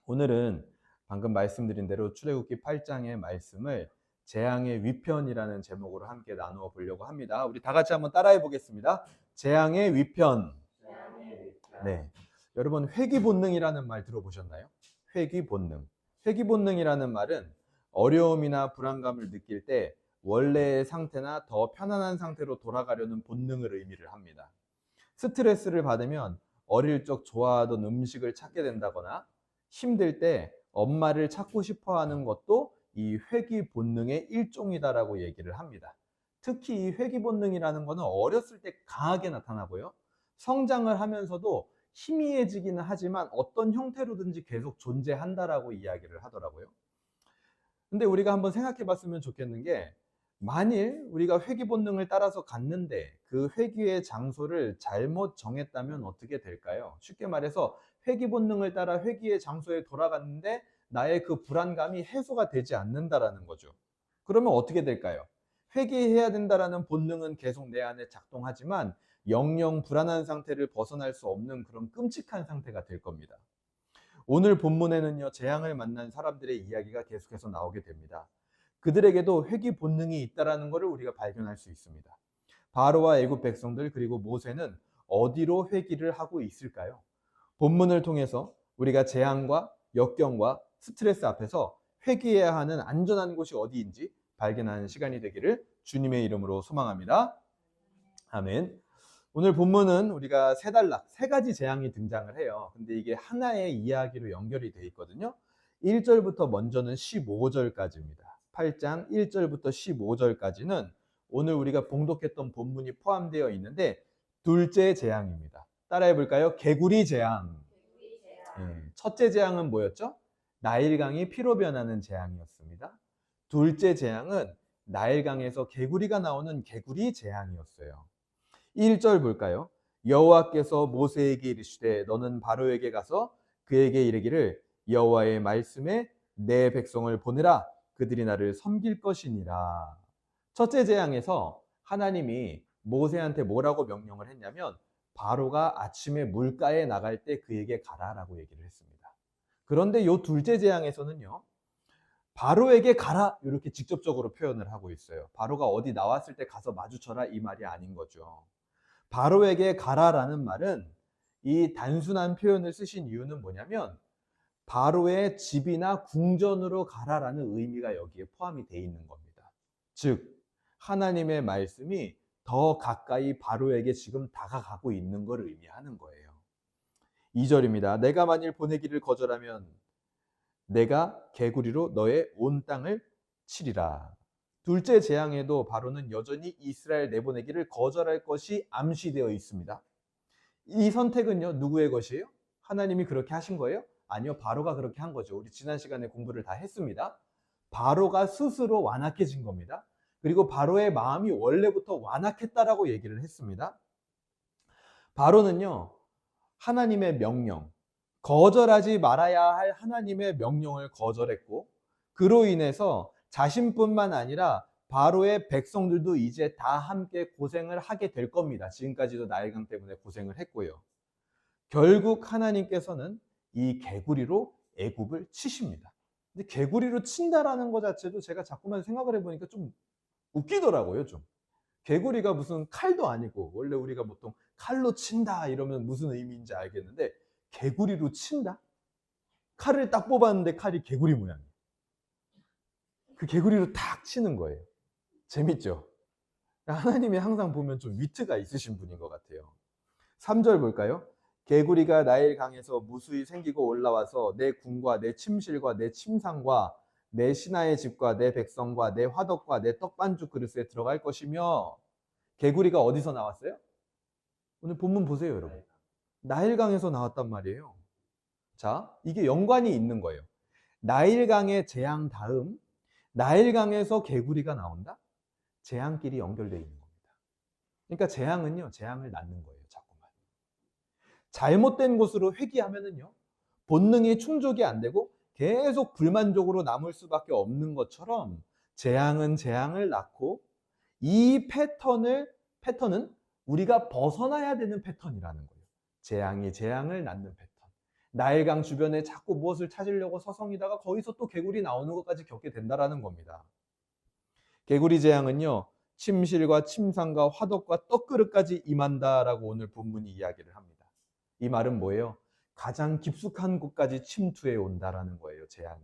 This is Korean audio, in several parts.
오늘은 방금 말씀드린 대로 출애굽기 8장의 말씀을 재앙의 위편이라는 제목으로 함께 나누어 보려고 합니다. 우리 다 같이 한번 따라해 보겠습니다. 재앙의 위편. 네. 여러분 회귀 본능이라는 말 들어보셨나요? 회귀 본능. 회귀 본능이라는 말은 어려움이나 불안감을 느낄 때 원래의 상태나 더 편안한 상태로 돌아가려는 본능을 의미를 합니다. 스트레스를 받으면 어릴 적 좋아하던 음식을 찾게 된다거나 힘들 때 엄마를 찾고 싶어 하는 것도 이 회귀 본능의 일종이다라고 얘기를 합니다. 특히 이 회귀 본능이라는 것은 어렸을 때 강하게 나타나고요. 성장을 하면서도 희미해지기는 하지만 어떤 형태로든지 계속 존재한다라고 이야기를 하더라고요. 근데 우리가 한번 생각해 봤으면 좋겠는 게 만일 우리가 회귀 본능을 따라서 갔는데 그 회귀의 장소를 잘못 정했다면 어떻게 될까요? 쉽게 말해서 회귀 본능을 따라 회귀의 장소에 돌아갔는데 나의 그 불안감이 해소가 되지 않는다라는 거죠. 그러면 어떻게 될까요? 회귀해야 된다라는 본능은 계속 내 안에 작동하지만 영영 불안한 상태를 벗어날 수 없는 그런 끔찍한 상태가 될 겁니다. 오늘 본문에는요, 재앙을 만난 사람들의 이야기가 계속해서 나오게 됩니다. 그들에게도 회귀 본능이 있다라는 것을 우리가 발견할 수 있습니다. 바로와 애굽 백성들 그리고 모세는 어디로 회귀를 하고 있을까요? 본문을 통해서 우리가 재앙과 역경과 스트레스 앞에서 회귀해야 하는 안전한 곳이 어디인지 발견하는 시간이 되기를 주님의 이름으로 소망합니다. 아멘. 오늘 본문은 우리가 세 가지 재앙이 등장을 해요. 근데 이게 하나의 이야기로 연결이 돼 있거든요. 1절부터 먼저는 15절까지입니다. 8장 1절부터 15절까지는 오늘 우리가 봉독했던 본문이 포함되어 있는데 둘째 재앙입니다. 따라해 볼까요? 개구리 재앙. 첫째 재앙은 뭐였죠? 나일강이 피로 변하는 재앙이었습니다. 둘째 재앙은 나일강에서 개구리가 나오는 개구리 재앙이었어요. 1절 볼까요? 여호와께서 모세에게 이르시되 너는 바로에게 가서 그에게 이르기를 여호와의 말씀에 내 백성을 보내라 그들이 나를 섬길 것이니라. 첫째 재앙에서 하나님이 모세한테 뭐라고 명령을 했냐면 바로가 아침에 물가에 나갈 때 그에게 가라라고 얘기를 했습니다. 그런데 요 둘째 재앙에서는요. 바로에게 가라 이렇게 직접적으로 표현을 하고 있어요. 바로가 어디 나왔을 때 가서 마주쳐라 이 말이 아닌 거죠. 바로에게 가라라는 말은 이 단순한 표현을 쓰신 이유는 뭐냐면 바로의 집이나 궁전으로 가라라는 의미가 여기에 포함이 되어 있는 겁니다. 즉 하나님의 말씀이 더 가까이 바로에게 지금 다가가고 있는 걸 의미하는 거예요. 2절입니다. 내가 만일 보내기를 거절하면 내가 개구리로 너의 온 땅을 치리라. 둘째 재앙에도 바로는 여전히 이스라엘 내보내기를 거절할 것이 암시되어 있습니다. 이 선택은요, 누구의 것이에요? 하나님이 그렇게 하신 거예요? 아니요, 바로가 그렇게 한 거죠. 우리 지난 시간에 공부를 다 했습니다. 바로가 스스로 완악해진 겁니다. 그리고 바로의 마음이 원래부터 완악했다라고 얘기를 했습니다. 바로는요, 하나님의 명령, 거절하지 말아야 할 하나님의 명령을 거절했고 그로 인해서 자신뿐만 아니라 바로의 백성들도 이제 다 함께 고생을 하게 될 겁니다. 지금까지도 나일강 때문에 고생을 했고요. 결국 하나님께서는 이 개구리로 애굽을 치십니다. 근데 개구리로 친다라는 것 자체도 제가 자꾸만 생각을 해보니까 좀 웃기더라고요. 좀 개구리가 무슨 칼도 아니고 원래 우리가 보통 칼로 친다 이러면 무슨 의미인지 알겠는데 개구리로 친다? 칼을 딱 뽑았는데 칼이 개구리 모양이에요. 그 개구리로 탁 치는 거예요. 재밌죠? 하나님이 항상 보면 좀 위트가 있으신 분인 것 같아요. 3절 볼까요? 개구리가 나일 강에서 무수히 생기고 올라와서 내 궁과 내 침실과 내 침상과 내 신하의 집과 내 백성과 내 화덕과 내 떡반죽 그릇에 들어갈 것이며 개구리가 어디서 나왔어요? 오늘 본문 보세요, 여러분. 나일강에서 나왔단 말이에요. 자, 이게 연관이 있는 거예요. 나일강의 재앙 다음 나일강에서 개구리가 나온다? 재앙끼리 연결되어 있는 겁니다. 그러니까 재앙은요, 재앙을 낳는 거예요, 자꾸만. 잘못된 곳으로 회귀하면은요, 본능이 충족이 안 되고 계속 불만족으로 남을 수밖에 없는 것처럼 재앙은 재앙을 낳고 이 패턴은 우리가 벗어나야 되는 패턴이라는 거예요. 재앙이 재앙을 낳는 패턴. 나일강 주변에 자꾸 무엇을 찾으려고 서성이다가 거기서 또 개구리 나오는 것까지 겪게 된다라는 겁니다. 개구리 재앙은요, 침실과 침상과 화덕과 떡그릇까지 임한다라고 오늘 본문이 이야기를 합니다. 이 말은 뭐예요? 가장 깊숙한 곳까지 침투해 온다라는 거예요, 재앙이.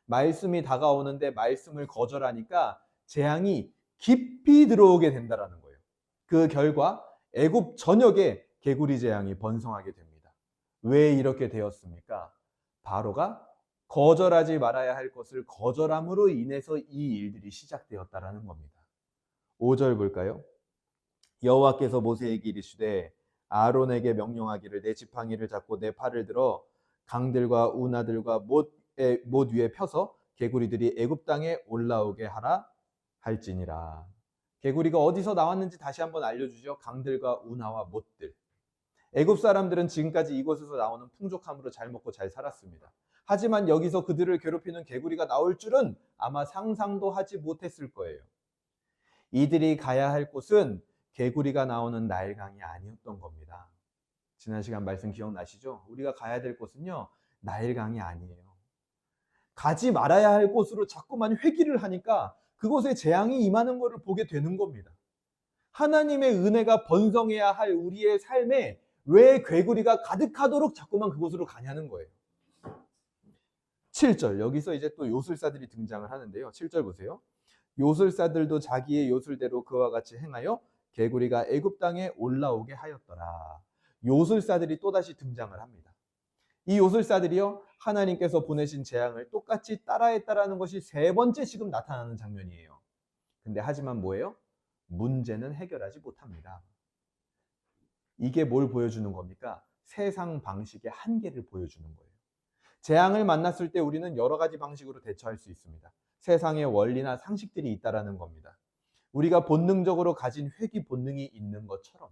말씀이 다가오는데 말씀을 거절하니까 재앙이 깊이 들어오게 된다라는 거예요. 그 결과 애굽 전역에 개구리 재앙이 번성하게 됩니다. 왜 이렇게 되었습니까? 바로가 거절하지 말아야 할 것을 거절함으로 인해서 이 일들이 시작되었다라는 겁니다. 5절 볼까요? 여호와께서 모세에게 이르시되 아론에게 명령하기를 내 지팡이를 잡고 내 팔을 들어 강들과 운하들과 못 위에 펴서 개구리들이 애굽 땅에 올라오게 하라 할지니라. 개구리가 어디서 나왔는지 다시 한번 알려주죠. 강들과 운하와 못들. 애굽 사람들은 지금까지 이곳에서 나오는 풍족함으로 잘 먹고 잘 살았습니다. 하지만 여기서 그들을 괴롭히는 개구리가 나올 줄은 아마 상상도 하지 못했을 거예요. 이들이 가야 할 곳은 개구리가 나오는 나일강이 아니었던 겁니다. 지난 시간 말씀 기억나시죠? 우리가 가야 될 곳은요, 나일강이 아니에요. 가지 말아야 할 곳으로 자꾸만 회귀를 하니까 그곳에 재앙이 임하는 것을 보게 되는 겁니다. 하나님의 은혜가 번성해야 할 우리의 삶에 왜 개구리가 가득하도록 자꾸만 그곳으로 가냐는 거예요. 7절, 여기서 이제 또 요술사들이 등장을 하는데요. 7절 보세요. 요술사들도 자기의 요술대로 그와 같이 행하여 개구리가 애굽 땅에 올라오게 하였더라. 요술사들이 또다시 등장을 합니다. 이 요술사들이요, 하나님께서 보내신 재앙을 똑같이 따라했다라는 것이 세 번째 지금 나타나는 장면이에요. 근데 하지만 뭐예요? 문제는 해결하지 못합니다. 이게 뭘 보여주는 겁니까? 세상 방식의 한계를 보여주는 거예요. 재앙을 만났을 때 우리는 여러 가지 방식으로 대처할 수 있습니다. 세상의 원리나 상식들이 있다라는 겁니다. 우리가 본능적으로 가진 회귀 본능이 있는 것처럼.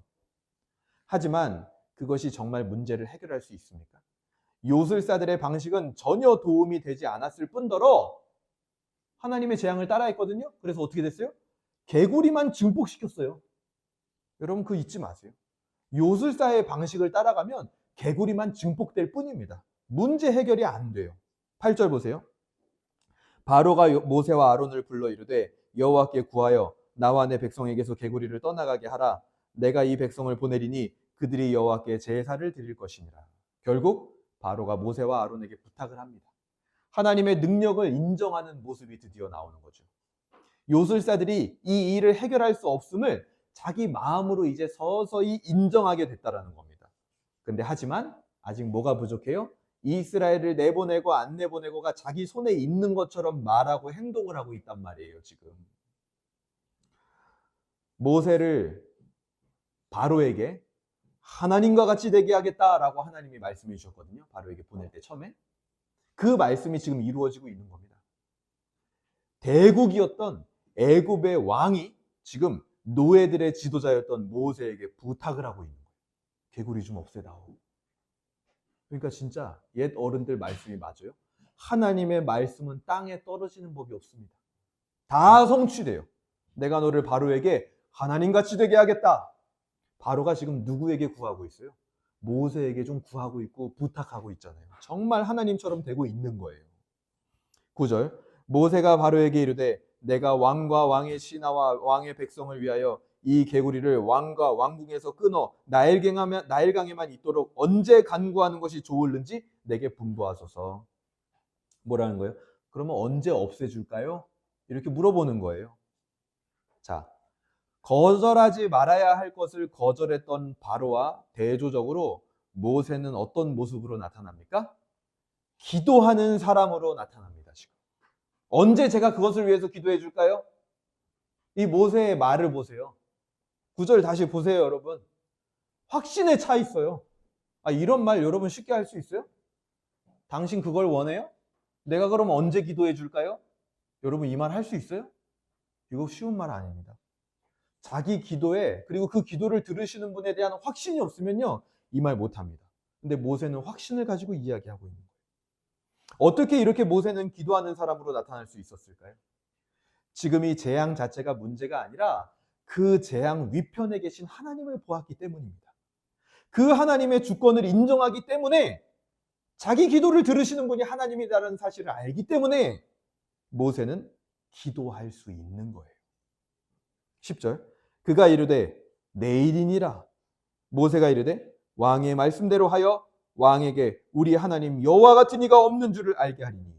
하지만 그것이 정말 문제를 해결할 수 있습니까? 요술사들의 방식은 전혀 도움이 되지 않았을 뿐더러 하나님의 재앙을 따라했거든요. 그래서 어떻게 됐어요? 개구리만 증폭시켰어요. 여러분 그거 잊지 마세요. 요술사의 방식을 따라가면 개구리만 증폭될 뿐입니다. 문제 해결이 안 돼요. 8절 보세요. 바로가 모세와 아론을 불러 이르되 여호와께 구하여 나와 내 백성에게서 개구리를 떠나가게 하라. 내가 이 백성을 보내리니 그들이 여호와께 제사를 드릴 것이니라. 결국 바로가 모세와 아론에게 부탁을 합니다. 하나님의 능력을 인정하는 모습이 드디어 나오는 거죠. 요술사들이 이 일을 해결할 수 없음을 자기 마음으로 이제 서서히 인정하게 됐다라는 겁니다. 근데 하지만 아직 뭐가 부족해요? 이스라엘을 내보내고 안 내보내고가 자기 손에 있는 것처럼 말하고 행동을 하고 있단 말이에요, 지금. 모세를 바로에게 하나님과 같이 되게 하겠다라고 하나님이 말씀해 주셨거든요. 바로에게 보낼 때 처음에. 그 말씀이 지금 이루어지고 있는 겁니다. 대국이었던 애굽의 왕이 지금 노예들의 지도자였던 모세에게 부탁을 하고 있는 거예요. 개구리 좀 없애다오. 그러니까 진짜 옛 어른들 말씀이 맞아요. 하나님의 말씀은 땅에 떨어지는 법이 없습니다. 다 성취돼요. 내가 너를 바로에게 하나님같이 되게 하겠다. 바로가 지금 누구에게 구하고 있어요? 모세에게 좀 구하고 있고 부탁하고 있잖아요. 정말 하나님처럼 되고 있는 거예요. 9절 모세가 바로에게 이르되 내가 왕과 왕의 신하와 왕의 백성을 위하여 이 개구리를 왕과 왕궁에서 끊어 나일강에만 있도록 언제 간구하는 것이 좋을는지 내게 분부하소서. 뭐라는 거예요? 그러면 언제 없애줄까요? 이렇게 물어보는 거예요. 자, 거절하지 말아야 할 것을 거절했던 바로와 대조적으로 모세는 어떤 모습으로 나타납니까? 기도하는 사람으로 나타납니다. 지금. 언제 제가 그것을 위해서 기도해 줄까요? 이 모세의 말을 보세요. 9절 다시 보세요, 여러분. 확신에 차 있어요. 이런 말 여러분 쉽게 할 수 있어요? 당신 그걸 원해요? 내가 그럼 언제 기도해 줄까요? 여러분 이 말 할 수 있어요? 이거 쉬운 말 아닙니다. 자기 기도에 그리고 그 기도를 들으시는 분에 대한 확신이 없으면요 이 말 못합니다. 근데 모세는 확신을 가지고 이야기하고 있는 거예요. 어떻게 이렇게 모세는 기도하는 사람으로 나타날 수 있었을까요? 지금 이 재앙 자체가 문제가 아니라 그 재앙 위편에 계신 하나님을 보았기 때문입니다. 그 하나님의 주권을 인정하기 때문에 자기 기도를 들으시는 분이 하나님이라는 사실을 알기 때문에 모세는 기도할 수 있는 거예요. 10절. 그가 이르되 내일이니라. 모세가 이르되 왕의 말씀대로 하여 왕에게 우리 하나님 여호와 같은 이가 없는 줄을 알게 하리니.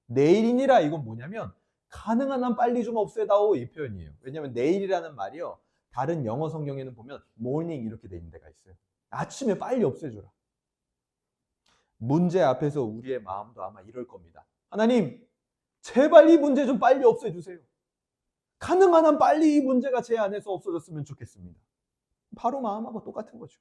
내일이니라 이건 뭐냐면 가능한 한 빨리 좀 없애다오 이 표현이에요. 왜냐하면 내일이라는 말이요, 다른 영어 성경에는 보면 morning 이렇게 돼 있는 데가 있어요. 아침에 빨리 없애줘라. 문제 앞에서 우리의 마음도 아마 이럴 겁니다. 하나님, 제발 이 문제 좀 빨리 없애주세요. 가능한 한 빨리 이 문제가 제 안에서 없어졌으면 좋겠습니다. 바로 마음하고 똑같은 거죠.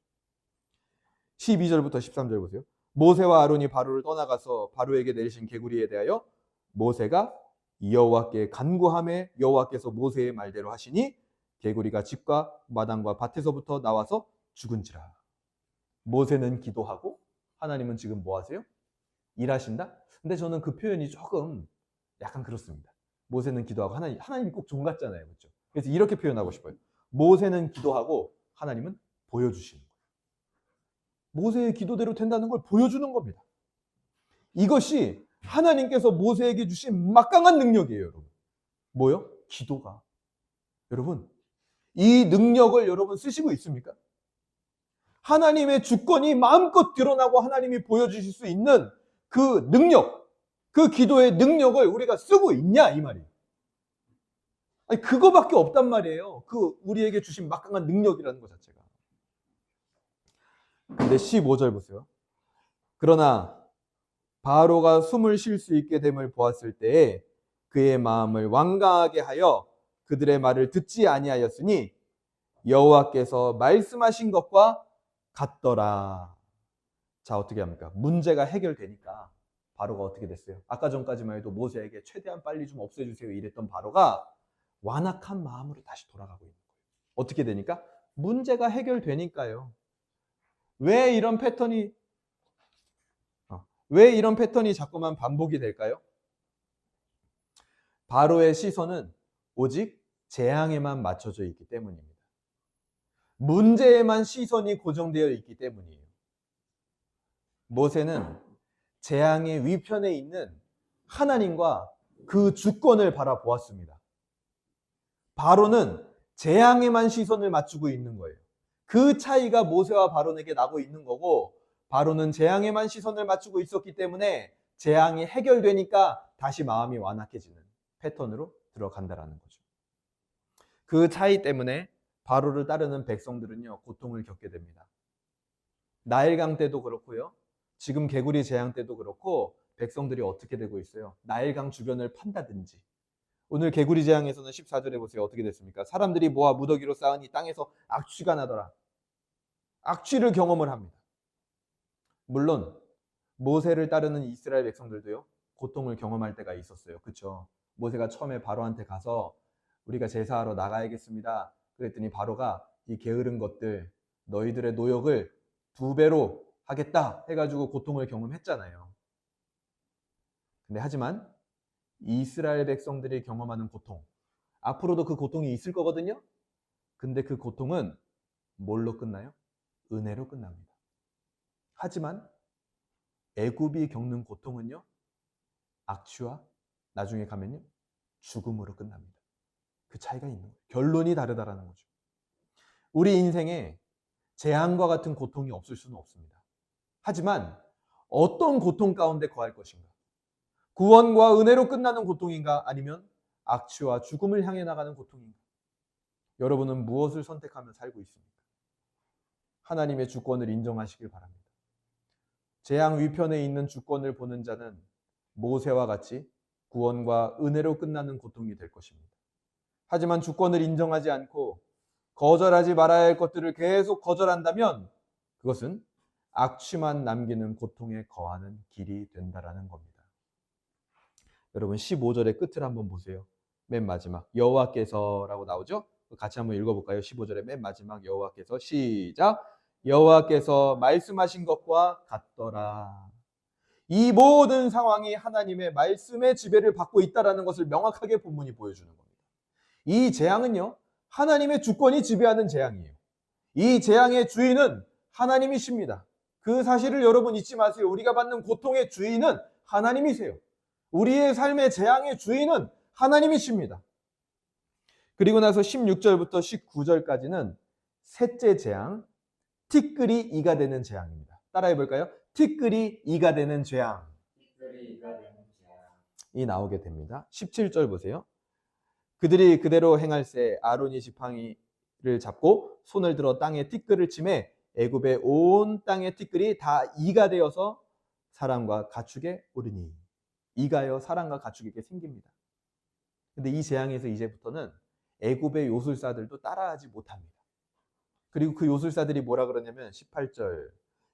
12절부터 13절 보세요. 모세와 아론이 바로를 떠나가서 바로에게 내리신 개구리에 대하여 모세가 여호와께 간구하매 여호와께서 모세의 말대로 하시니 개구리가 집과 마당과 밭에서부터 나와서 죽은지라. 모세는 기도하고 하나님은 지금 뭐 하세요? 일하신다? 근데 저는 그 표현이 조금 약간 그렇습니다. 모세는 기도하고 하나님이 꼭 종 같잖아요. 그렇죠? 그래서 이렇게 표현하고 싶어요. 모세는 기도하고 하나님은 보여주시는 거예요. 모세의 기도대로 된다는 걸 보여주는 겁니다. 이것이 하나님께서 모세에게 주신 막강한 능력이에요, 여러분. 뭐요? 기도가. 여러분, 이 능력을 여러분 쓰시고 있습니까? 하나님의 주권이 마음껏 드러나고 하나님이 보여주실 수 있는 그 능력, 그 기도의 능력을 우리가 쓰고 있냐 이 말이에요. 아니, 그거밖에 없단 말이에요. 그 우리에게 주신 막강한 능력이라는 것 자체가. 근데 15절 보세요. 그러나 바로가 숨을 쉴 수 있게 됨을 보았을 때에 그의 마음을 완강하게 하여 그들의 말을 듣지 아니하였으니 여호와께서 말씀하신 것과 같더라. 자, 어떻게 합니까? 문제가 해결되니까 바로가 어떻게 됐어요? 아까 전까지만 해도 모세에게 최대한 빨리 좀 없애주세요 이랬던 바로가 완악한 마음으로 다시 돌아가고 있는 거예요. 어떻게 되니까? 문제가 해결되니까요. 왜 이런 패턴이 자꾸만 반복이 될까요? 바로의 시선은 오직 재앙에만 맞춰져 있기 때문입니다. 문제에만 시선이 고정되어 있기 때문이에요. 모세는 재앙의 위편에 있는 하나님과 그 주권을 바라보았습니다. 바로는 재앙에만 시선을 맞추고 있는 거예요. 그 차이가 모세와 바론에게 나고 있는 거고, 바로는 재앙에만 시선을 맞추고 있었기 때문에 재앙이 해결되니까 다시 마음이 완악해지는 패턴으로 들어간다라는 거죠. 그 차이 때문에 바로를 따르는 백성들은요, 고통을 겪게 됩니다. 나일강 때도 그렇고요, 지금 개구리 재앙 때도 그렇고 백성들이 어떻게 되고 있어요? 나일강 주변을 판다든지, 오늘 개구리 재앙에서는 14절에 보세요. 어떻게 됐습니까? 사람들이 모아 무더기로 쌓으니 땅에서 악취가 나더라. 악취를 경험을 합니다. 물론 모세를 따르는 이스라엘 백성들도요, 고통을 경험할 때가 있었어요. 그렇죠? 모세가 처음에 바로한테 가서 우리가 제사하러 나가야겠습니다. 그랬더니 바로가 이 게으른 것들, 너희들의 노역을 2배로 하겠다 해가지고 고통을 경험했잖아요. 근데 하지만 이스라엘 백성들이 경험하는 고통, 앞으로도 그 고통이 있을 거거든요. 근데 그 고통은 뭘로 끝나요? 은혜로 끝납니다. 하지만 애굽이 겪는 고통은요, 악취와 나중에 가면요, 죽음으로 끝납니다. 그 차이가 있는 거예요. 결론이 다르다라는 거죠. 우리 인생에 재앙과 같은 고통이 없을 수는 없습니다. 하지만 어떤 고통 가운데 거할 것인가? 구원과 은혜로 끝나는 고통인가? 아니면 악취와 죽음을 향해 나가는 고통인가? 여러분은 무엇을 선택하며 살고 있습니까? 하나님의 주권을 인정하시길 바랍니다. 재앙 위편에 있는 주권을 보는 자는 모세와 같이 구원과 은혜로 끝나는 고통이 될 것입니다. 하지만 주권을 인정하지 않고 거절하지 말아야 할 것들을 계속 거절한다면 그것은 악취만 남기는 고통에 거하는 길이 된다라는 겁니다. 여러분 15절의 끝을 한번 보세요. 맨 마지막 여호와께서라고 나오죠? 같이 한번 읽어볼까요? 15절의 맨 마지막 여호와께서, 시작! 여호와께서 말씀하신 것과 같더라. 이 모든 상황이 하나님의 말씀의 지배를 받고 있다는 것을 명확하게 본문이 보여주는 겁니다. 이 재앙은요, 하나님의 주권이 지배하는 재앙이에요. 이 재앙의 주인은 하나님이십니다. 그 사실을 여러분 잊지 마세요. 우리가 받는 고통의 주인은 하나님이세요. 우리의 삶의 재앙의 주인은 하나님이십니다. 그리고 나서 16절부터 19절까지는 셋째 재앙, 티끌이 이가 되는 재앙입니다. 따라해 볼까요? 티끌이 이가 되는 재앙. 이 나오게 됩니다. 17절 보세요. 그들이 그대로 행할세 아론이 지팡이를 잡고 손을 들어 땅에 티끌을 치매 애굽의 온 땅의 티끌이 다 이가 되어서 사람과 가축에 오르니. 이가요 사람과 가축에게 생깁니다. 근데 이 재앙에서 이제부터는 애굽의 요술사들도 따라하지 못합니다. 그리고 그 요술사들이 뭐라 그러냐면 18절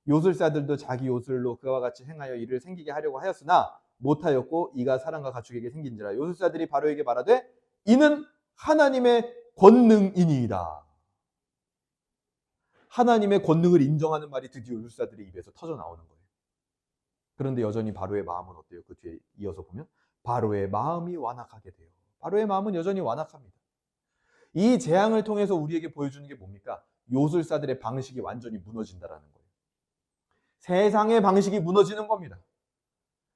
요술사들도 자기 요술로 그와 같이 행하여 이를 생기게 하려고 하였으나 못하였고 이가 사람과 가축에게 생긴지라. 요술사들이 바로에게 말하되 이는 하나님의 권능이니이다. 하나님의 권능을 인정하는 말이 드디어 요술사들의 입에서 터져 나오는 거예요. 그런데 여전히 바로의 마음은 어때요? 그 뒤에 이어서 보면 바로의 마음이 완악하게 돼요. 바로의 마음은 여전히 완악합니다. 이 재앙을 통해서 우리에게 보여주는 게 뭡니까? 요술사들의 방식이 완전히 무너진다라는 거예요. 세상의 방식이 무너지는 겁니다.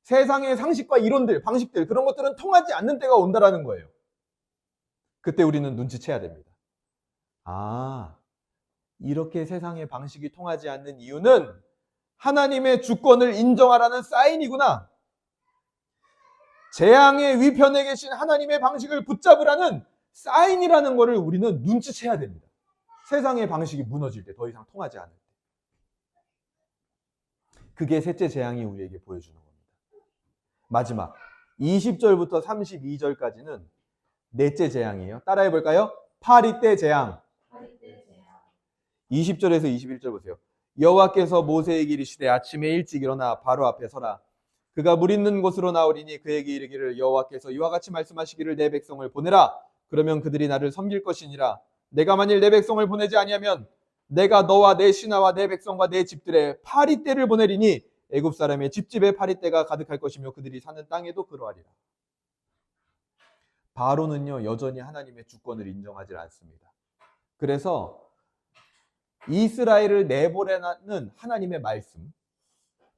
세상의 상식과 이론들, 방식들 그런 것들은 통하지 않는 때가 온다라는 거예요. 그때 우리는 눈치채야 됩니다. 아, 이렇게 세상의 방식이 통하지 않는 이유는 하나님의 주권을 인정하라는 사인이구나. 재앙의 위편에 계신 하나님의 방식을 붙잡으라는 사인이라는 것을 우리는 눈치채야 됩니다. 세상의 방식이 무너질 때, 더 이상 통하지 않을 때. 그게 셋째 재앙이 우리에게 보여주는 겁니다. 마지막 20절부터 32절까지는 넷째 재앙이에요. 따라해 볼까요? 파리떼 재앙. 20절에서 21절 보세요. 여호와께서 모세에게 이르시되 아침에 일찍 일어나 바로 앞에 서라. 그가 물 있는 곳으로 나오리니 그에게 이르기를 여호와께서 이와 같이 말씀하시기를 내 백성을 보내라. 그러면 그들이 나를 섬길 것이니라. 내가 만일 내 백성을 보내지 아니하면 내가 너와 내 신하와 내 백성과 내 집들에 파리떼를 보내리니 애굽 사람의 집집에 파리떼가 가득할 것이며 그들이 사는 땅에도 그러하리라. 바로는요 여전히 하나님의 주권을 인정하지 않습니다. 그래서 이스라엘을 내보내는 하나님의 말씀,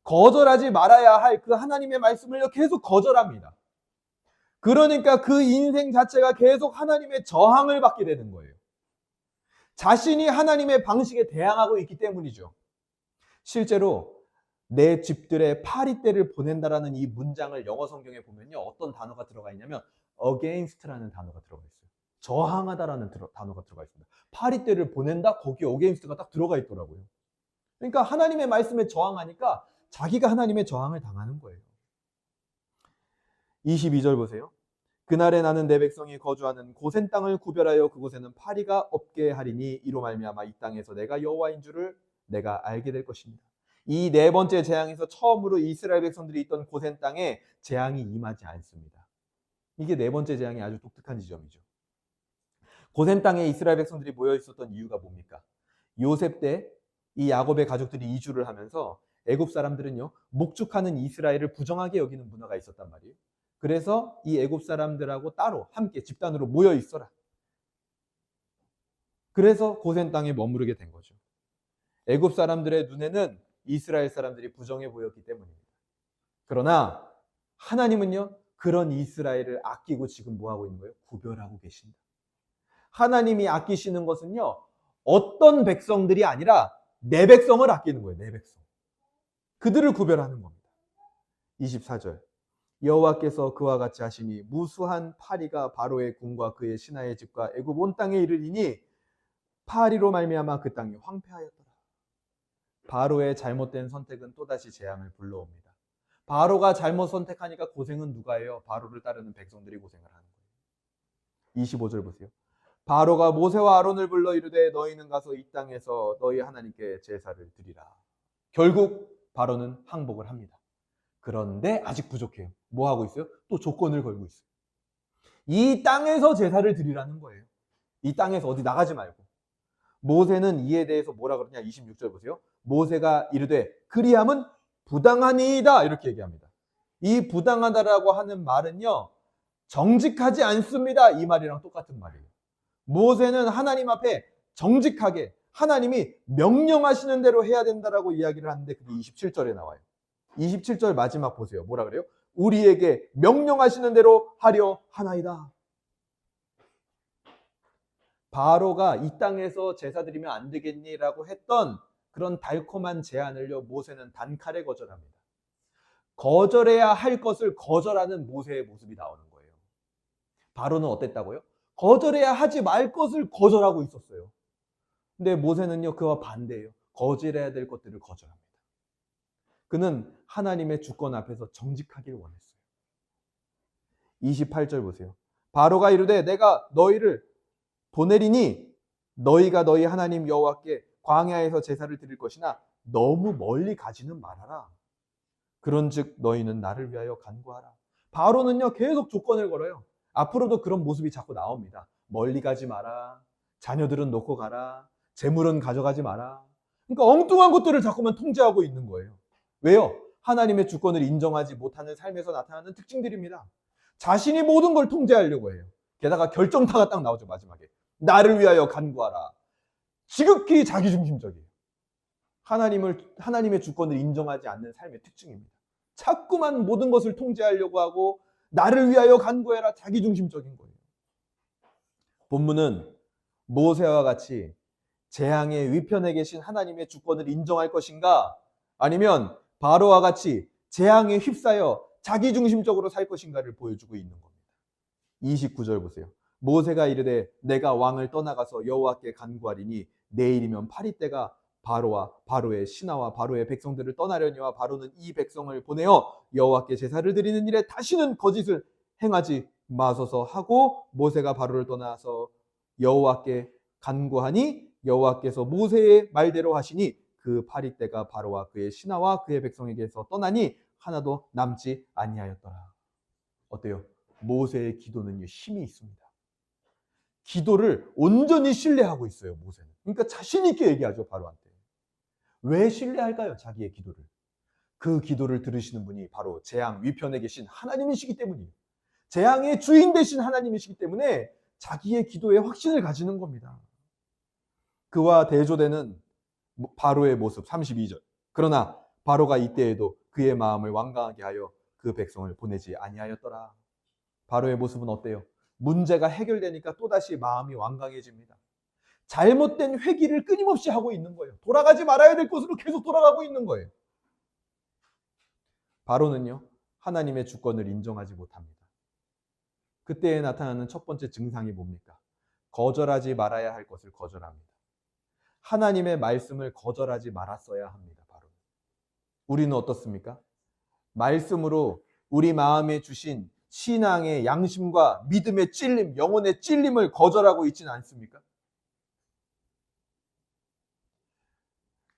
거절하지 말아야 할 그 하나님의 말씀을 계속 거절합니다. 그러니까 그 인생 자체가 계속 하나님의 저항을 받게 되는 거예요. 자신이 하나님의 방식에 대항하고 있기 때문이죠. 실제로 내 집들에 파리떼를 보낸다라는 이 문장을 영어 성경에 보면요 어떤 단어가 들어가 있냐면 against라는 단어가 들어가 있어요. 저항하다라는 단어가 들어가 있습니다. 파리떼를 보낸다? 거기에 against가 딱 들어가 있더라고요. 그러니까 하나님의 말씀에 저항하니까 자기가 하나님의 저항을 당하는 거예요. 22절 보세요. 그날에 나는 내 백성이 거주하는 고센 땅을 구별하여 그곳에는 파리가 없게 하리니 이로 말미암아 이 땅에서 내가 여호와인 줄을 내가 알게 될 것입니다. 이 네 번째 재앙에서 처음으로 이스라엘 백성들이 있던 고센 땅에 재앙이 임하지 않습니다. 이게 네 번째 재앙이 아주 독특한 지점이죠. 고센 땅에 이스라엘 백성들이 모여 있었던 이유가 뭡니까? 요셉 때 이 야곱의 가족들이 이주를 하면서 애굽 사람들은요 목축하는 이스라엘을 부정하게 여기는 문화가 있었단 말이에요. 그래서 이 애굽 사람들하고 따로 함께 집단으로 모여 있어라. 그래서 고센 땅에 머무르게 된 거죠. 애굽 사람들의 눈에는 이스라엘 사람들이 부정해 보였기 때문입니다. 그러나 하나님은요 그런 이스라엘을 아끼고 지금 뭐 하고 있는 거예요? 구별하고 계신다. 하나님이 아끼시는 것은요 어떤 백성들이 아니라 내 백성을 아끼는 거예요. 내 백성. 그들을 구별하는 겁니다. 24절 여호와께서 그와 같이 하시니 무수한 파리가 바로의 궁과 그의 신하의 집과 애굽 온 땅에 이르리니 파리로 말미암아 그 땅이 황폐하였더라. 바로의 잘못된 선택은 또다시 재앙을 불러옵니다. 바로가 잘못 선택하니까 고생은 누가 해요? 바로를 따르는 백성들이 고생을 하는 거예요. 25절 보세요. 바로가 모세와 아론을 불러 이르되 너희는 가서 이 땅에서 너희 하나님께 제사를 드리라. 결국 바로는 항복을 합니다. 그런데 아직 부족해요. 뭐 하고 있어요? 또 조건을 걸고 있어요. 이 땅에서 제사를 드리라는 거예요. 이 땅에서 어디 나가지 말고. 모세는 이에 대해서 뭐라 그러냐? 26절 보세요. 모세가 이르되 그리함은 부당하니이다 이렇게 얘기합니다. 이 부당하다라고 하는 말은요 정직하지 않습니다 이 말이랑 똑같은 말이에요. 모세는 하나님 앞에 정직하게 하나님이 명령하시는 대로 해야 된다라고 이야기를 하는데 그게 27절에 나와요. 27절 마지막 보세요. 뭐라 그래요? 우리에게 명령하시는 대로 하려 하나이다. 바로가 이 땅에서 제사 드리면 안 되겠니라고 했던 그런 달콤한 제안을요, 모세는 단칼에 거절합니다. 거절해야 할 것을 거절하는 모세의 모습이 나오는 거예요. 바로는 어땠다고요? 거절해야 하지 말 것을 거절하고 있었어요. 근데 모세는요, 그와 반대예요. 거절해야 될 것들을 거절합니다. 그는 하나님의 주권 앞에서 정직하길 원했어요. 28절 보세요. 바로가 이르되 내가 너희를 보내리니 너희가 너희 하나님 여호와께 광야에서 제사를 드릴 것이나 너무 멀리 가지는 말아라. 그런즉 너희는 나를 위하여 간구하라. 바로는요, 계속 조건을 걸어요. 앞으로도 그런 모습이 자꾸 나옵니다. 멀리 가지 마라. 자녀들은 놓고 가라. 재물은 가져가지 마라. 그러니까 엉뚱한 것들을 자꾸만 통제하고 있는 거예요. 왜요? 하나님의 주권을 인정하지 못하는 삶에서 나타나는 특징들입니다. 자신이 모든 걸 통제하려고 해요. 게다가 결정타가 딱 나오죠, 마지막에. 나를 위하여 간구하라. 지극히 자기중심적이에요. 하나님의 주권을 인정하지 않는 삶의 특징입니다. 자꾸만 모든 것을 통제하려고 하고 나를 위하여 간구해라. 자기중심적인 거예요. 본문은 모세와 같이 재앙의 위편에 계신 하나님의 주권을 인정할 것인가, 아니면 바로와 같이 재앙에 휩싸여 자기중심적으로 살 것인가를 보여주고 있는 겁니다. 29절 보세요. 모세가 이르되 내가 왕을 떠나가서 여호와께 간구하리니 내일이면 파리떼가 바로와 바로의 신하와 바로의 백성들을 떠나려니와 바로는 이 백성을 보내어 여호와께 제사를 드리는 일에 다시는 거짓을 행하지 마소서 하고 모세가 바로를 떠나서 여호와께 간구하니 여호와께서 모세의 말대로 하시니 그 파리떼가 바로와 그의 신하와 그의 백성에게서 떠나니 하나도 남지 아니하였더라. 어때요? 모세의 기도는 힘이 있습니다. 기도를 온전히 신뢰하고 있어요, 모세는. 그러니까 자신 있게 얘기하죠, 바로한테. 왜 신뢰할까요, 자기의 기도를? 그 기도를 들으시는 분이 바로 재앙 위편에 계신 하나님이시기 때문이에요. 재앙의 주인 되신 하나님이시기 때문에 자기의 기도에 확신을 가지는 겁니다. 그와 대조되는 바로의 모습 32절. 그러나 바로가 이때에도 그의 마음을 완강하게 하여 그 백성을 보내지 아니하였더라. 바로의 모습은 어때요? 문제가 해결되니까 또다시 마음이 완강해집니다. 잘못된 회귀를 끊임없이 하고 있는 거예요. 돌아가지 말아야 될 곳으로 계속 돌아가고 있는 거예요. 바로는요, 하나님의 주권을 인정하지 못합니다. 그때에 나타나는 첫 번째 증상이 뭡니까? 거절하지 말아야 할 것을 거절합니다. 하나님의 말씀을 거절하지 말았어야 합니다. 바로. 우리는 어떻습니까? 말씀으로 우리 마음에 주신 신앙의 양심과 믿음의 찔림, 영혼의 찔림을 거절하고 있지는 않습니까?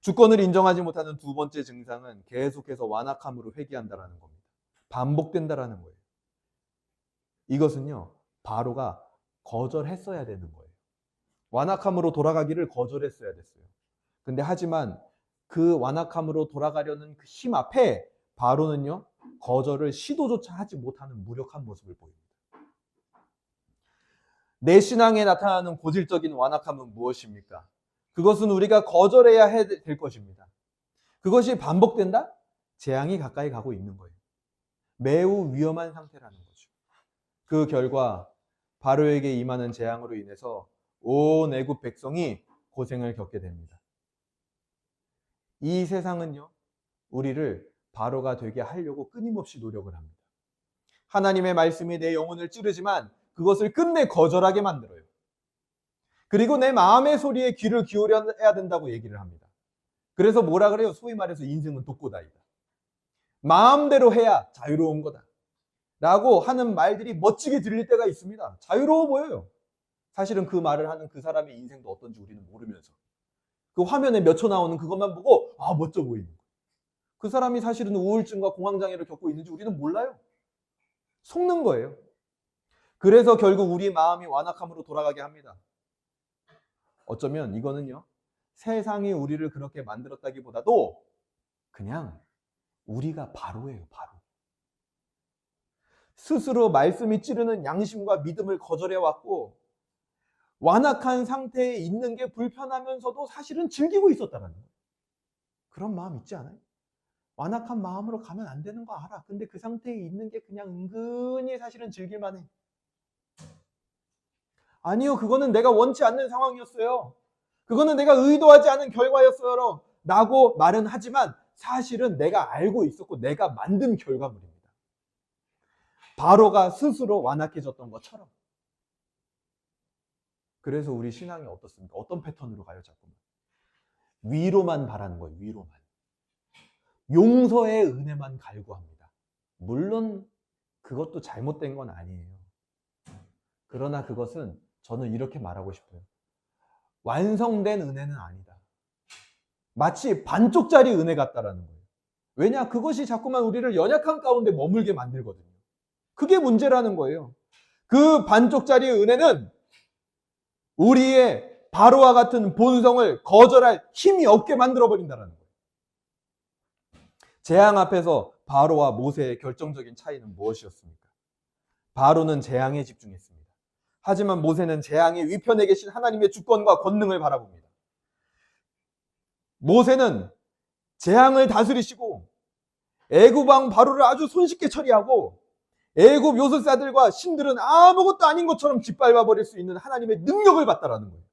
주권을 인정하지 못하는 두 번째 증상은 계속해서 완악함으로 회귀한다라는 겁니다. 반복된다라는 거예요. 이것은요, 바로가 거절했어야 되는 거예요. 완악함으로 돌아가기를 거절했어야 됐어요. 근데 하지만 그 완악함으로 돌아가려는 그 힘 앞에 바로는요, 거절을 시도조차 하지 못하는 무력한 모습을 보입니다. 내 신앙에 나타나는 고질적인 완악함은 무엇입니까? 그것은 우리가 거절해야 될 것입니다. 그것이 반복된다? 재앙이 가까이 가고 있는 거예요. 매우 위험한 상태라는 거죠. 그 결과 바로에게 임하는 재앙으로 인해서 온 애굽 백성이 고생을 겪게 됩니다. 이 세상은요, 우리를 바로가 되게 하려고 끊임없이 노력을 합니다. 하나님의 말씀이 내 영혼을 찌르지만 그것을 끝내 거절하게 만들어요. 그리고 내 마음의 소리에 귀를 기울여야 된다고 얘기를 합니다. 그래서 뭐라 그래요? 소위 말해서 인생은 독고다이다. 마음대로 해야 자유로운 거다. 라고 하는 말들이 멋지게 들릴 때가 있습니다. 자유로워 보여요. 사실은 그 말을 하는 그 사람의 인생도 어떤지 우리는 모르면서 그 화면에 몇 초 나오는 그것만 보고 멋져 보이는 거예요. 그 사람이 사실은 우울증과 공황장애를 겪고 있는지 우리는 몰라요. 속는 거예요. 그래서 결국 우리 마음이 완악함으로 돌아가게 합니다. 어쩌면 이거는요, 세상이 우리를 그렇게 만들었다기보다도 그냥 우리가 바로예요, 바로. 스스로 말씀이 찌르는 양심과 믿음을 거절해왔고 완악한 상태에 있는 게 불편하면서도 사실은 즐기고 있었다는 거예요. 그런 마음 있지 않아요? 완악한 마음으로 가면 안 되는 거 알아. 근데 그 상태에 있는 게 그냥 은근히 사실은 즐길만 해. 아니요, 그거는 내가 원치 않는 상황이었어요. 그거는 내가 의도하지 않은 결과였어요. 라고 말은 하지만 사실은 내가 알고 있었고 내가 만든 결과물입니다. 바로가 스스로 완악해졌던 것처럼. 그래서 우리 신앙이 어떻습니까? 어떤 패턴으로 가요, 자꾸만? 위로만 바라는 거예요, 위로만. 용서의 은혜만 갈구합니다. 물론 그것도 잘못된 건 아니에요. 그러나 그것은 저는 이렇게 말하고 싶어요. 완성된 은혜는 아니다. 마치 반쪽짜리 은혜 같다라는 거예요. 왜냐? 그것이 자꾸만 우리를 연약한 가운데 머물게 만들거든요. 그게 문제라는 거예요. 그 반쪽짜리 은혜는 우리의 바로와 같은 본성을 거절할 힘이 없게 만들어버린다는 거예요. 재앙 앞에서 바로와 모세의 결정적인 차이는 무엇이었습니까? 바로는 재앙에 집중했습니다. 하지만 모세는 재앙의 위편에 계신 하나님의 주권과 권능을 바라봅니다. 모세는 재앙을 다스리시고 애굽 왕 바로를 아주 손쉽게 처리하고 애굽 요술사들과 신들은 아무것도 아닌 것처럼 짓밟아 버릴 수 있는 하나님의 능력을 받다라는 거예요.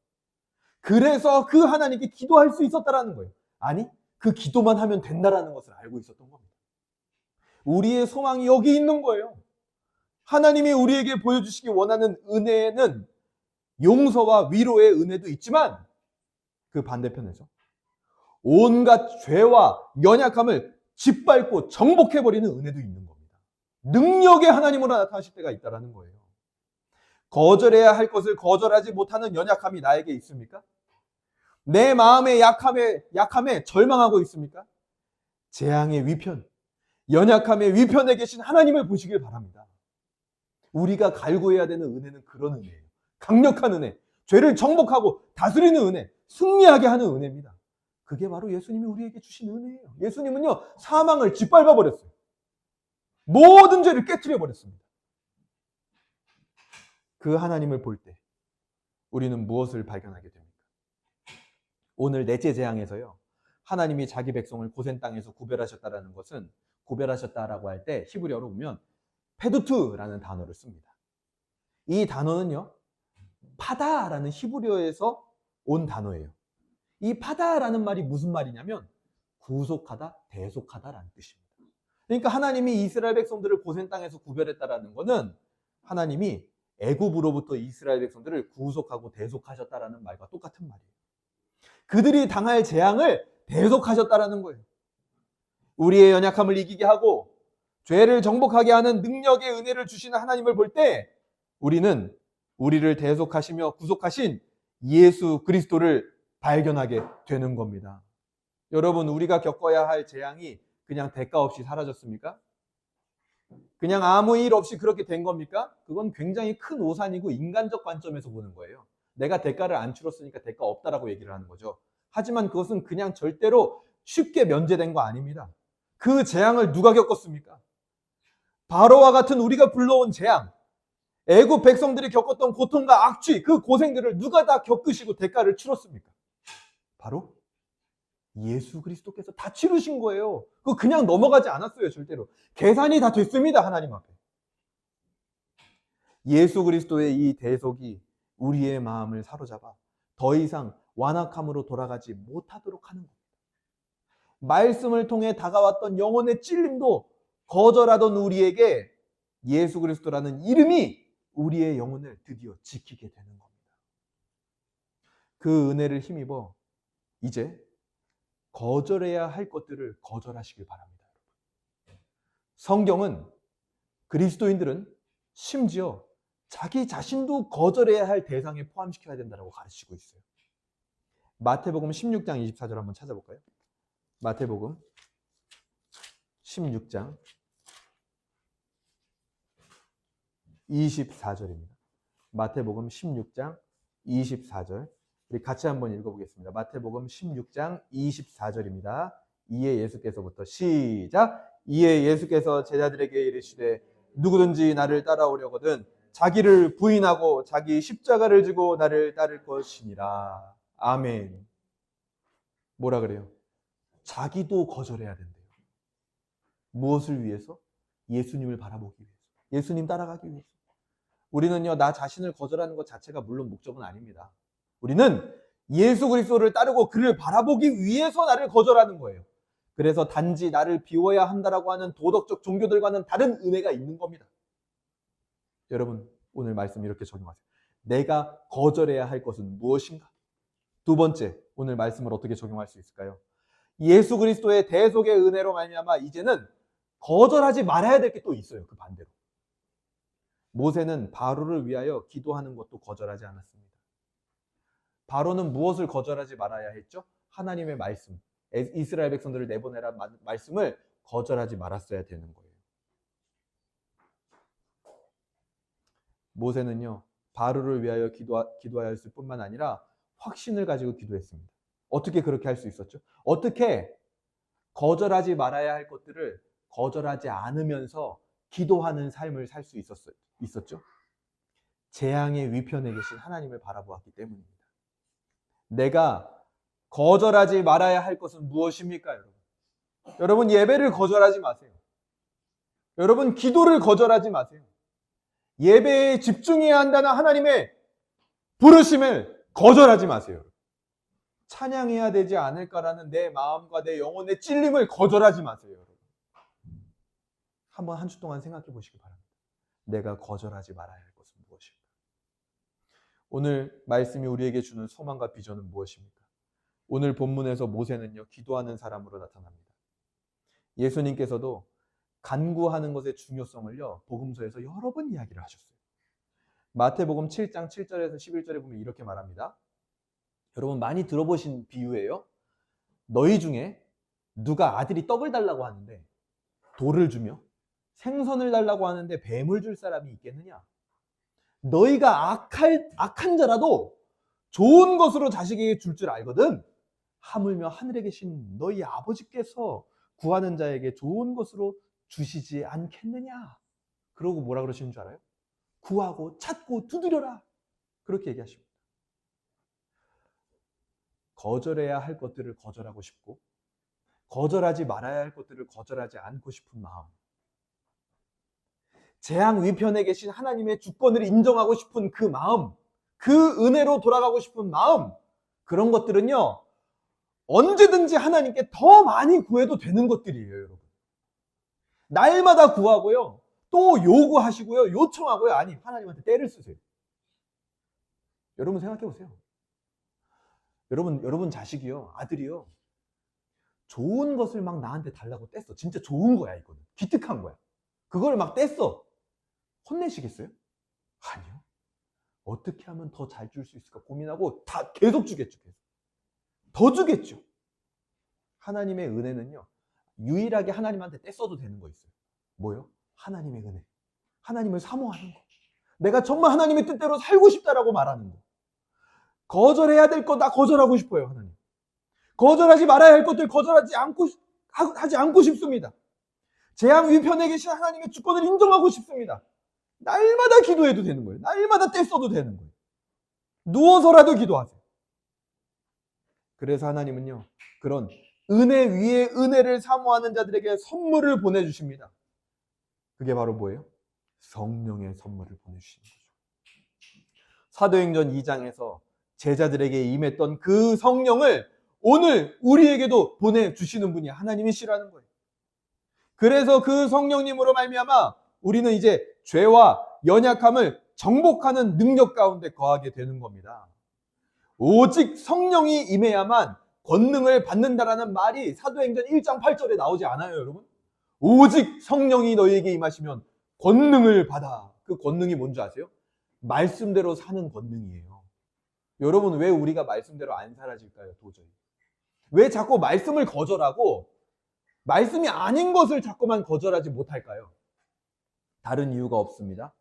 그래서 그 하나님께 기도할 수 있었다라는 거예요. 아니, 그 기도만 하면 된다라는 것을 알고 있었던 겁니다. 우리의 소망이 여기 있는 거예요. 하나님이 우리에게 보여주시기 원하는 은혜는 용서와 위로의 은혜도 있지만 그 반대편에서 온갖 죄와 연약함을 짓밟고 정복해버리는 은혜도 있는 겁니다. 능력의 하나님으로 나타나실 때가 있다는 거예요. 거절해야 할 것을 거절하지 못하는 연약함이 나에게 있습니까? 내 마음의 약함에 절망하고 있습니까? 재앙의 위편, 연약함의 위편에 계신 하나님을 보시길 바랍니다. 우리가 갈구해야 되는 은혜는 그런 은혜예요. 강력한 은혜, 죄를 정복하고 다스리는 은혜, 승리하게 하는 은혜입니다. 그게 바로 예수님이 우리에게 주신 은혜예요. 예수님은요, 사망을 짓밟아 버렸어요. 모든 죄를 깨트려 버렸습니다. 그 하나님을 볼 때 우리는 무엇을 발견하게 됩니까? 오늘 넷째 재앙에서요, 하나님이 자기 백성을 고센 땅에서 구별하셨다라는 것은, 구별하셨다라고 할 때 히브리어로 보면 페두트라는 단어를 씁니다. 이 단어는요, 파다라는 히브리어에서 온 단어예요. 이 파다라는 말이 무슨 말이냐면 구속하다, 대속하다라는 뜻입니다. 그러니까 하나님이 이스라엘 백성들을 고센 땅에서 구별했다라는 것은 하나님이 애굽으로부터 이스라엘 백성들을 구속하고 대속하셨다라는 말과 똑같은 말이에요. 그들이 당할 재앙을 대속하셨다라는 거예요. 우리의 연약함을 이기게 하고 죄를 정복하게 하는 능력의 은혜를 주시는 하나님을 볼 때 우리는 우리를 대속하시며 구속하신 예수 그리스도를 발견하게 되는 겁니다. 여러분, 우리가 겪어야 할 재앙이 그냥 대가 없이 사라졌습니까? 그냥 아무 일 없이 그렇게 된 겁니까? 그건 굉장히 큰 오산이고 인간적 관점에서 보는 거예요. 내가 대가를 안 치렀으니까 대가 없다라고 얘기를 하는 거죠. 하지만 그것은 그냥 절대로 쉽게 면제된 거 아닙니다. 그 재앙을 누가 겪었습니까? 바로와 같은 우리가 불러온 재앙, 애굽 백성들이 겪었던 고통과 악취, 그 고생들을 누가 다 겪으시고 대가를 치렀습니까? 바로 예수 그리스도께서 다 치르신 거예요. 그거 그냥 넘어가지 않았어요, 절대로. 계산이 다 됐습니다, 하나님 앞에. 예수 그리스도의 이 대속이 우리의 마음을 사로잡아 더 이상 완악함으로 돌아가지 못하도록 하는 겁니다. 말씀을 통해 다가왔던 영혼의 찔림도 거절하던 우리에게 예수 그리스도라는 이름이 우리의 영혼을 드디어 지키게 되는 겁니다. 그 은혜를 힘입어 이제 거절해야 할 것들을 거절하시길 바랍니다. 성경은 그리스도인들은 심지어 자기 자신도 거절해야 할 대상에 포함시켜야 된다고 가르치고 있어요. 마태복음 16장 24절 한번 찾아볼까요? 마태복음 16장 24절입니다. 마태복음 16장 24절. 우리 같이 한번 읽어보겠습니다. 마태복음 16장 24절입니다. 이에 예수께서부터 시작. 이에 예수께서 제자들에게 이르시되 누구든지 나를 따라오려거든 자기를 부인하고 자기 십자가를 지고 나를 따를 것이니라. 아멘. 뭐라 그래요? 자기도 거절해야 된대요. 무엇을 위해서? 예수님을 바라보기 위해서. 예수님 따라가기 위해서. 우리는요, 나 자신을 거절하는 것 자체가 물론 목적은 아닙니다. 우리는 예수 그리스도를 따르고 그를 바라보기 위해서 나를 거절하는 거예요. 그래서 단지 나를 비워야 한다라고 하는 도덕적 종교들과는 다른 은혜가 있는 겁니다. 여러분, 오늘 말씀 이렇게 적용하세요. 내가 거절해야 할 것은 무엇인가? 두 번째, 오늘 말씀을 어떻게 적용할 수 있을까요? 예수 그리스도의 대속의 은혜로 말미암아 이제는 거절하지 말아야 될 게 또 있어요. 그 반대로. 모세는 바로를 위하여 기도하는 것도 거절하지 않았습니다. 바로는 무엇을 거절하지 말아야 했죠? 하나님의 말씀, 이스라엘 백성들을 내보내라 말씀을 거절하지 말았어야 되는 거예요. 모세는요, 바로를 위하여 기도하였을 뿐만 아니라 확신을 가지고 기도했습니다. 어떻게 그렇게 할 수 있었죠? 어떻게 거절하지 말아야 할 것들을 거절하지 않으면서 기도하는 삶을 살 수 있었죠? 재앙의 위편에 계신 하나님을 바라보았기 때문입니다. 내가 거절하지 말아야 할 것은 무엇입니까, 여러분? 여러분, 예배를 거절하지 마세요. 여러분, 기도를 거절하지 마세요. 예배에 집중해야 한다는 하나님의 부르심을 거절하지 마세요. 찬양해야 되지 않을까라는 내 마음과 내 영혼의 찔림을 거절하지 마세요, 여러분. 한번 한 주 동안 생각해 보시기 바랍니다. 내가 거절하지 말아야 할 것은 무엇일까? 오늘 말씀이 우리에게 주는 소망과 비전은 무엇입니까? 오늘 본문에서 모세는요, 기도하는 사람으로 나타납니다. 예수님께서도 간구하는 것의 중요성을요, 복음서에서 여러 번 이야기를 하셨어요. 마태복음 7장 7절에서 11절에 보면 이렇게 말합니다. 여러분 많이 들어보신 비유예요. 너희 중에 누가 아들이 떡을 달라고 하는데 돌을 주며 생선을 달라고 하는데 뱀을 줄 사람이 있겠느냐? 너희가 악한 자라도 좋은 것으로 자식에게 줄 줄 알거든. 하물며 하늘에 계신 너희 아버지께서 구하는 자에게 좋은 것으로 주시지 않겠느냐? 그러고 뭐라 그러시는 줄 알아요? 구하고 찾고 두드려라. 그렇게 얘기하십니다. 거절해야 할 것들을 거절하고 싶고 거절하지 말아야 할 것들을 거절하지 않고 싶은 마음, 재앙 위편에 계신 하나님의 주권을 인정하고 싶은 그 마음, 그 은혜로 돌아가고 싶은 마음, 그런 것들은요 언제든지 하나님께 더 많이 구해도 되는 것들이에요. 여러분, 날마다 구하고요 또 요구하시고요 요청하고요, 아니 하나님한테 떼를 쓰세요. 여러분 생각해 보세요. 여러분 자식이요, 아들이요, 좋은 것을 막 나한테 달라고 뗐어. 진짜 좋은 거야, 이거는. 기특한 거야. 그걸 막 뗐어. 혼내시겠어요? 아니요. 어떻게 하면 더 잘 줄 수 있을까 고민하고 다 계속 주겠죠. 계속. 더 주겠죠. 하나님의 은혜는요, 유일하게 하나님한테 떼써도 되는 거 있어요. 뭐요? 하나님의 은혜. 하나님을 사모하는 거. 내가 정말 하나님의 뜻대로 살고 싶다라고 말하는 거. 거절해야 될 거 나 거절하고 싶어요, 하나님. 거절하지 말아야 할 것들 거절하지 않고 싶습니다. 재앙 위편에 계신 하나님의 주권을 인정하고 싶습니다. 날마다 기도해도 되는 거예요. 날마다 떼써도 되는 거예요. 누워서라도 기도하세요. 그래서 하나님은요, 그런 은혜 위에 은혜를 사모하는 자들에게 선물을 보내주십니다. 그게 바로 뭐예요? 성령의 선물을 보내주시는 거죠. 사도행전 2장에서 제자들에게 임했던 그 성령을 오늘 우리에게도 보내주시는 분이 하나님이시라는 거예요. 그래서 그 성령님으로 말미암아 우리는 이제 죄와 연약함을 정복하는 능력 가운데 거하게 되는 겁니다. 오직 성령이 임해야만 권능을 받는다라는 말이 사도행전 1장 8절에 나오지 않아요, 여러분? 오직 성령이 너희에게 임하시면 권능을 받아. 그 권능이 뭔지 아세요? 말씀대로 사는 권능이에요. 여러분, 왜 우리가 말씀대로 안 살아질까요, 도저히? 왜 자꾸 말씀을 거절하고 말씀이 아닌 것을 자꾸만 거절하지 못할까요? 다른 이유가 없습니다.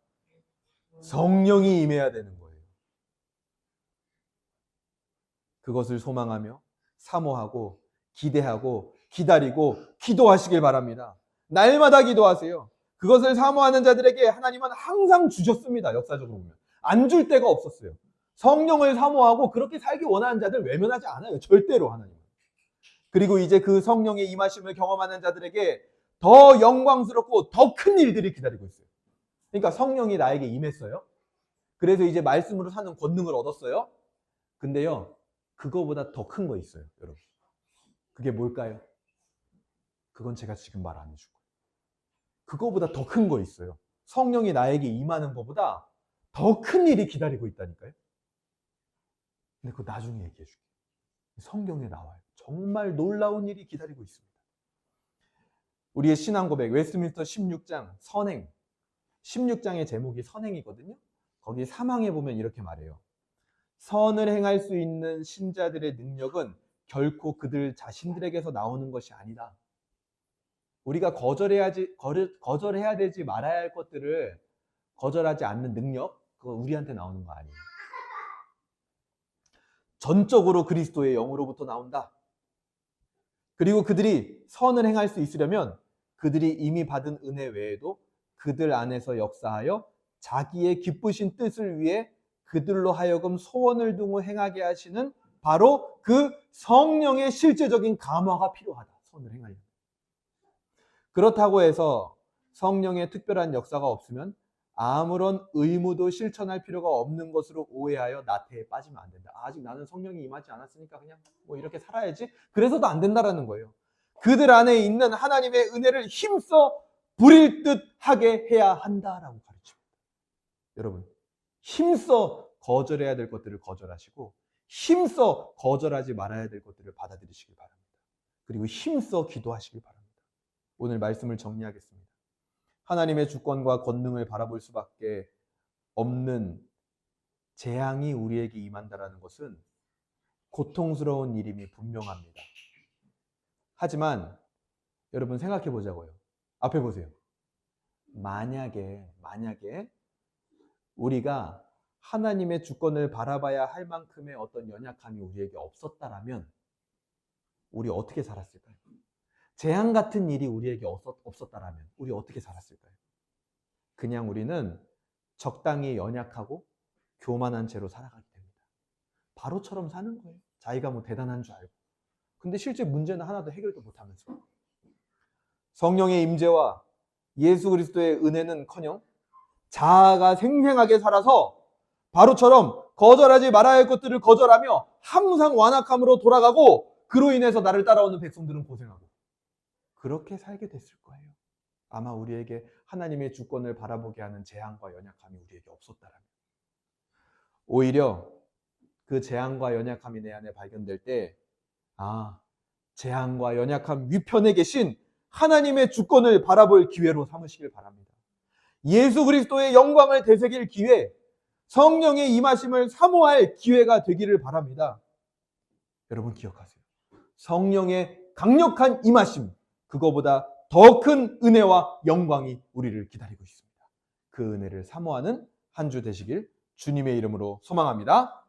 성령이 임해야 되는 거예요. 그것을 소망하며 사모하고 기대하고 기다리고 기도하시길 바랍니다. 날마다 기도하세요. 그것을 사모하는 자들에게 하나님은 항상 주셨습니다. 역사적으로 보면. 안 줄 때가 없었어요. 성령을 사모하고 그렇게 살기 원하는 자들 외면하지 않아요. 절대로 하나님은. 그리고 이제 그 성령의 임하심을 경험하는 자들에게 더 영광스럽고 더 큰 일들이 기다리고 있어요. 그러니까 성령이 나에게 임했어요. 그래서 이제 말씀으로 사는 권능을 얻었어요. 근데요, 그거보다 더 큰 거 있어요, 여러분. 그게 뭘까요? 그건 제가 지금 말 안 해줄 거예요. 그거보다 더 큰 거 있어요. 성령이 나에게 임하는 것보다 더 큰 일이 기다리고 있다니까요. 근데 그거 나중에 얘기해 줄게요. 성경에 나와요. 정말 놀라운 일이 기다리고 있습니다. 우리의 신앙 고백, 웨스트민스터 16장 선행. 16장의 제목이 선행이거든요. 거기 3항에 보면 이렇게 말해요. 선을 행할 수 있는 신자들의 능력은 결코 그들 자신들에게서 나오는 것이 아니다. 우리가 거절해야 되지 말아야 할 것들을 거절하지 않는 능력, 그거 우리한테 나오는 거 아니에요. 전적으로 그리스도의 영으로부터 나온다. 그리고 그들이 선을 행할 수 있으려면 그들이 이미 받은 은혜 외에도 그들 안에서 역사하여 자기의 기쁘신 뜻을 위해 그들로 하여금 소원을 두고 행하게 하시는 바로 그 성령의 실제적인 감화가 필요하다. 선을 행하려면. 그렇다고 해서 성령의 특별한 역사가 없으면 아무런 의무도 실천할 필요가 없는 것으로 오해하여 나태에 빠지면 안 된다. 아직 나는 성령이 임하지 않았으니까 그냥 뭐 이렇게 살아야지. 그래서도 안 된다라는 거예요. 그들 안에 있는 하나님의 은혜를 힘써 부릴 듯 하게 해야 한다라고 가르칩니다. 여러분, 힘써 거절해야 될 것들을 거절하시고 힘써 거절하지 말아야 될 것들을 받아들이시길 바랍니다. 그리고 힘써 기도하시길 바랍니다. 오늘 말씀을 정리하겠습니다. 하나님의 주권과 권능을 바라볼 수밖에 없는 재앙이 우리에게 임한다는 것은 고통스러운 일임이 분명합니다. 하지만 여러분 생각해 보자고요. 앞에 보세요. 만약에 우리가 하나님의 주권을 바라봐야 할 만큼의 어떤 연약함이 우리에게 없었다라면 우리 어떻게 살았을까요? 재앙 같은 일이 우리에게 없었다라면 우리 어떻게 살았을까요? 그냥 우리는 적당히 연약하고 교만한 채로 살아가게 됩니다. 바로처럼 사는 거예요. 자기가 뭐 대단한 줄 알고. 근데 실제 문제는 하나도 해결도 못하면서. 성령의 임재와 예수 그리스도의 은혜는커녕 자아가 생생하게 살아서 바로처럼 거절하지 말아야 할 것들을 거절하며 항상 완악함으로 돌아가고 그로 인해서 나를 따라오는 백성들은 고생하고 그렇게 살게 됐을 거예요. 아마 우리에게 하나님의 주권을 바라보게 하는 재앙과 연약함이 우리에게 없었다라면. 오히려 그 재앙과 연약함이 내 안에 발견될 때 재앙과 연약함 위편에 계신 하나님의 주권을 바라볼 기회로 삼으시길 바랍니다. 예수 그리스도의 영광을 되새길 기회, 성령의 임하심을 사모할 기회가 되기를 바랍니다. 여러분 기억하세요. 성령의 강력한 임하심, 그거보다 더 큰 은혜와 영광이 우리를 기다리고 있습니다. 그 은혜를 사모하는 한 주 되시길 주님의 이름으로 소망합니다.